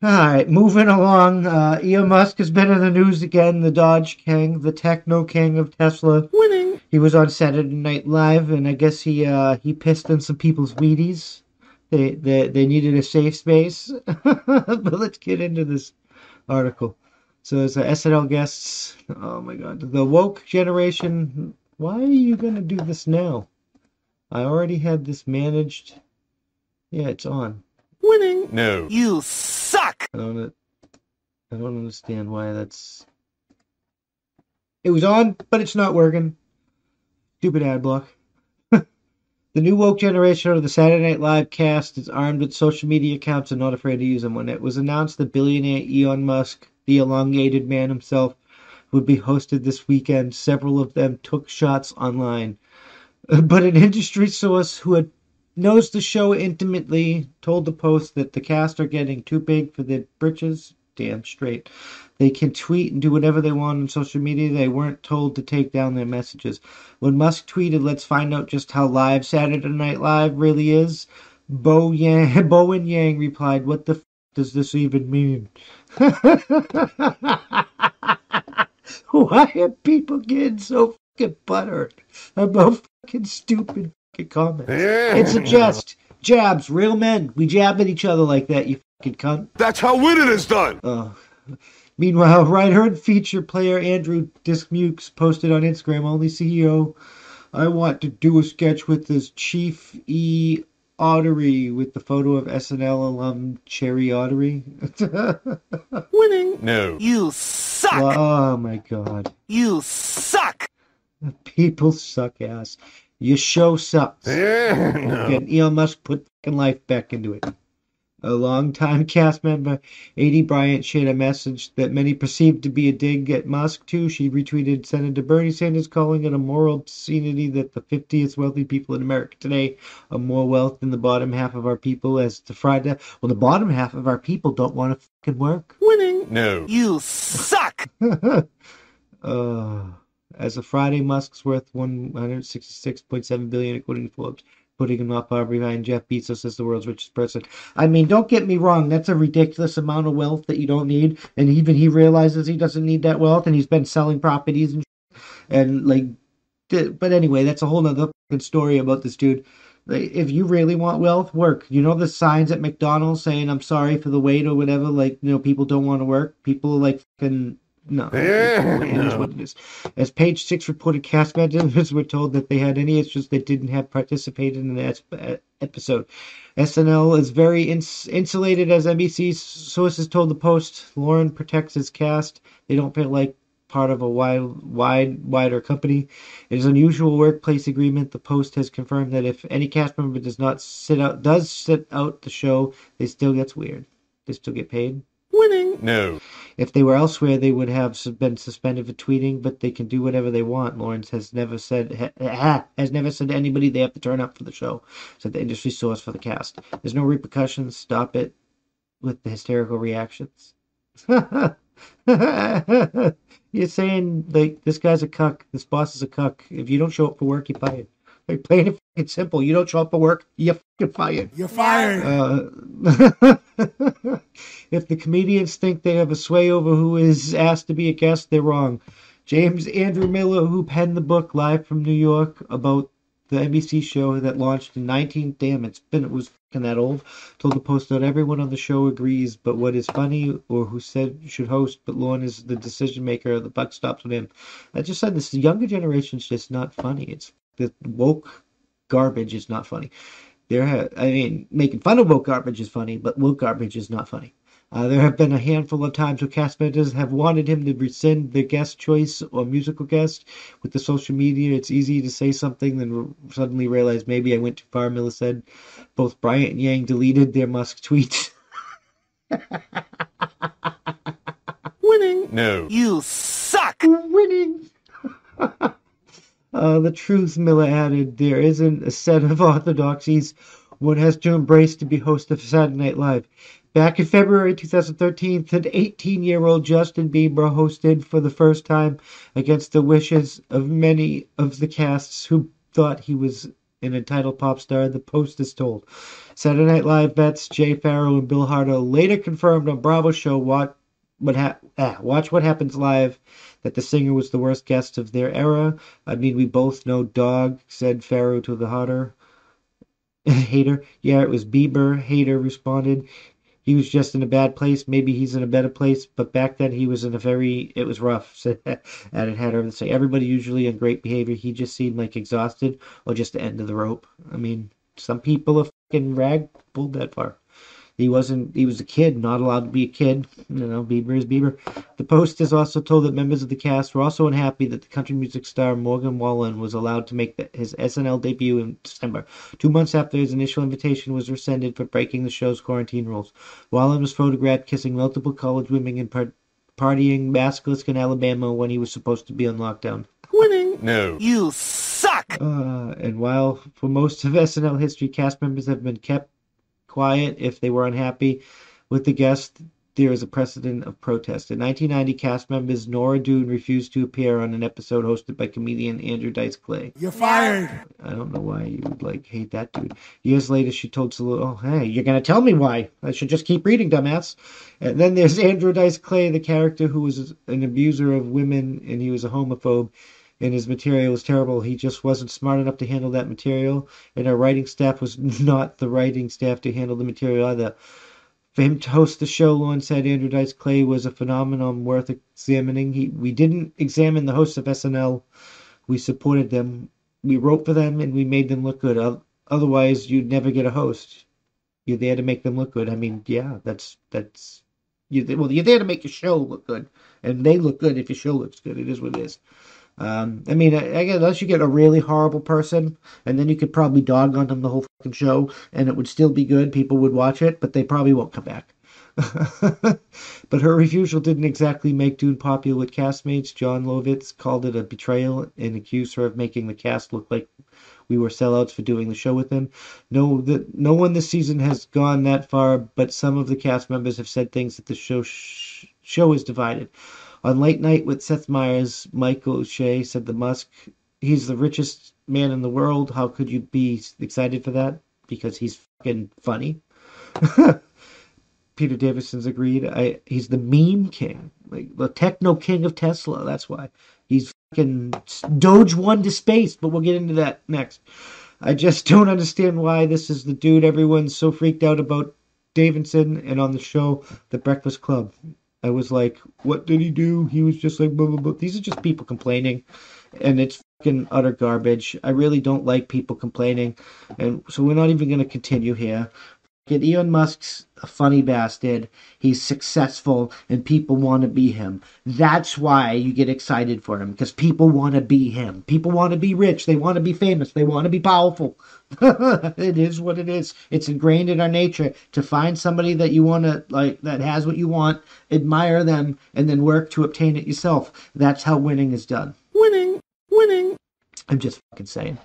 All right, moving along. Elon Musk has been in the news again. The Dodge King, the Techno King of Tesla. Winning. He was on Saturday Night Live, and I guess he pissed in some people's Wheaties. They needed a safe space. But let's get into this article. So as SNL guests, oh my God, the woke generation. Why are you gonna do this now? I already had this managed. Yeah, it's on. Winning. No. You suck. I don't understand why that's. It was on, but it's not working. Stupid ad block. The new woke generation of the Saturday Night Live cast is armed with social media accounts and not afraid to use them. When it was announced that billionaire Elon Musk, the elongated man himself, would be hosted this weekend, several of them took shots online. But an industry source knows the show intimately told the Post that the cast are getting too big for their britches. Damn straight. They can tweet and do whatever they want on social media. They weren't told to take down their messages. When Musk tweeted, "Let's find out just how live Saturday Night Live really is," Bo and Yang replied, "What the does this even mean?" Why are people getting so fucking butthurt about fucking stupid fucking comments? It's a jest. Jabs, real men. We jab at each other like that, you fucking cunt. That's how winning is done. Meanwhile, Right-Heard feature player Andrew Dismukes posted on Instagram, "Only CEO I want to do a sketch with this Chief E. Ottery," with the photo of SNL alum Cherry Ottery. Winning. No. You suck. Oh my God. You suck. People suck ass. Your show sucks. No. Again, Elon Musk put fucking life back into it. A longtime cast member, A.D. Bryant, shared a message that many perceived to be a dig at Musk, too. She retweeted Senator Bernie Sanders calling it a moral obscenity that the 50th wealthy people in America today are more wealth than the bottom half of our people as the Friday. Well, the bottom half of our people don't want to fucking work. Winning. No. You suck. As of Friday, Musk's worth $166.7 billion, according to Forbes, putting him not far behind Jeff Bezos as the world's richest person. I mean, don't get me wrong, that's a ridiculous amount of wealth that you don't need, and even he realizes he doesn't need that wealth, and he's been selling properties and like, but anyway, that's a whole nother story about this dude. Like, if you really want wealth, work. You know the signs at McDonald's saying "I'm sorry for the wait" or whatever. Like, people don't want to work. People are like fucking. No, it is what it is. As Page Six reported, cast members were told that they had any issues that didn't have participated in the episode. SNL is very insulated, as NBC sources told the Post. Lauren protects his cast. They don't feel like part of a wider company. It is an unusual workplace agreement. The Post has confirmed that if any cast member does sit out the show, they still gets weird. They still get paid. Winning. No. If they were elsewhere, they would have been suspended for tweeting, but they can do whatever they want. Lawrence has never said to anybody they have to turn up for the show, said the industry source for the cast. There's no repercussions. Stop it with the hysterical reactions. You're saying, like, this guy's a cuck, this boss is a cuck. If you don't show up for work, you're fired. Like, plain and fucking simple. You don't show up for work, you're fucking fired. You're fired. If the comedians think they have a sway over who is asked to be a guest, they're wrong. James Andrew Miller, who penned the book Live from New York about the NBC show that launched in it was fucking that old, told the Post that everyone on the show agrees, but what is funny, or who said should host, but Lorne is the decision maker, the buck stops with him. I just said this, the younger generation's just not funny. It's the woke garbage is not funny. Making fun of woke garbage is funny, but woke garbage is not funny. There have been a handful of times where cast members have wanted him to rescind the guest choice or musical guest. With the social media, it's easy to say something, then suddenly realize maybe I went too far, Miller said. Both Bryant and Yang deleted their Musk tweets. Winning. No. You suck. Winning. The truth, Miller added, there isn't a set of orthodoxies one has to embrace to be host of Saturday Night Live. Back in February 2013, an 18-year-old Justin Bieber hosted for the first time against the wishes of many of the casts who thought he was an entitled pop star, The Post is told. Saturday Night Live vets Jay Farrow and Bill Harder later confirmed on Bravo's show Watch What Happens Live that the singer was the worst guest of their era. I mean, we both know dog, said Farrow to the Harder. Hater. Yeah, it was Bieber. Hater responded. He was just in a bad place. Maybe he's in a better place, but back then he was in a it was rough. So, and it had her to say, everybody usually in great behavior. He just seemed like exhausted or just the end of the rope. I mean, some people have fucking pulled that far. He was a kid, not allowed to be a kid. Bieber is Bieber. The Post has also told that members of the cast were also unhappy that the country music star Morgan Wallen was allowed to make his SNL debut in December, 2 months after his initial invitation was rescinded for breaking the show's quarantine rules. Wallen was photographed kissing multiple college women and partying Basilisk in Alabama when he was supposed to be on lockdown. Winning. No. You suck! And while for most of SNL history, cast members have been kept quiet if they were unhappy with the guest, there is a precedent of protest. In 1990, cast members Nora Doone refused to appear on an episode hosted by comedian Andrew Dice Clay. You're fired. I don't know why you would hate that dude. Years later, she told Salute, "Oh, hey, you're gonna tell me why? I should just keep reading, dumbass." And then there's Andrew Dice Clay, the character who was an abuser of women, and he was a homophobe. And his material was terrible. He just wasn't smart enough to handle that material, and our writing staff was not the writing staff to handle the material either. For him to host the show, Lorne said Andrew Dice Clay was a phenomenon worth examining. We didn't examine the hosts of SNL. We supported them. We wrote for them, and we made them look good. Otherwise, you'd never get a host. You're there to make them look good. I mean, yeah, you're there to make your show look good, and they look good if your show looks good. It is what it is. I mean, I guess unless you get a really horrible person, and then you could probably dog on them the whole fucking show, and it would still be good. People would watch it, but they probably won't come back. But her refusal didn't exactly make Doone popular with castmates. John Lovitz called it a betrayal and accused her of making the cast look like we were sellouts for doing the show with him. No one this season has gone that far, but some of the cast members have said things that the show is divided. On Late Night with Seth Meyers, Michael O'Shea said the Musk, he's the richest man in the world. How could you be excited for that? Because he's fucking funny. Peter Davidson's agreed. He's the meme king, like the techno king of Tesla. That's why he's fucking Doge one to space. But we'll get into that next. I just don't understand why this is the dude everyone's so freaked out about. Davidson and on the show The Breakfast Club. I was like, what did he do? He was just like, blah, blah, blah. These are just people complaining, and it's fucking utter garbage. I really don't like people complaining, and so we're not even going to continue here. Elon Musk's a funny bastard. He's successful, and people want to be him. That's why you get excited for him, because people want to be him. People want to be rich. They want to be famous. They want to be powerful. It is what it is. It's ingrained in our nature to find somebody that you want to, that has what you want, admire them, and then work to obtain it yourself. That's how winning is done. Winning. I'm just fucking saying.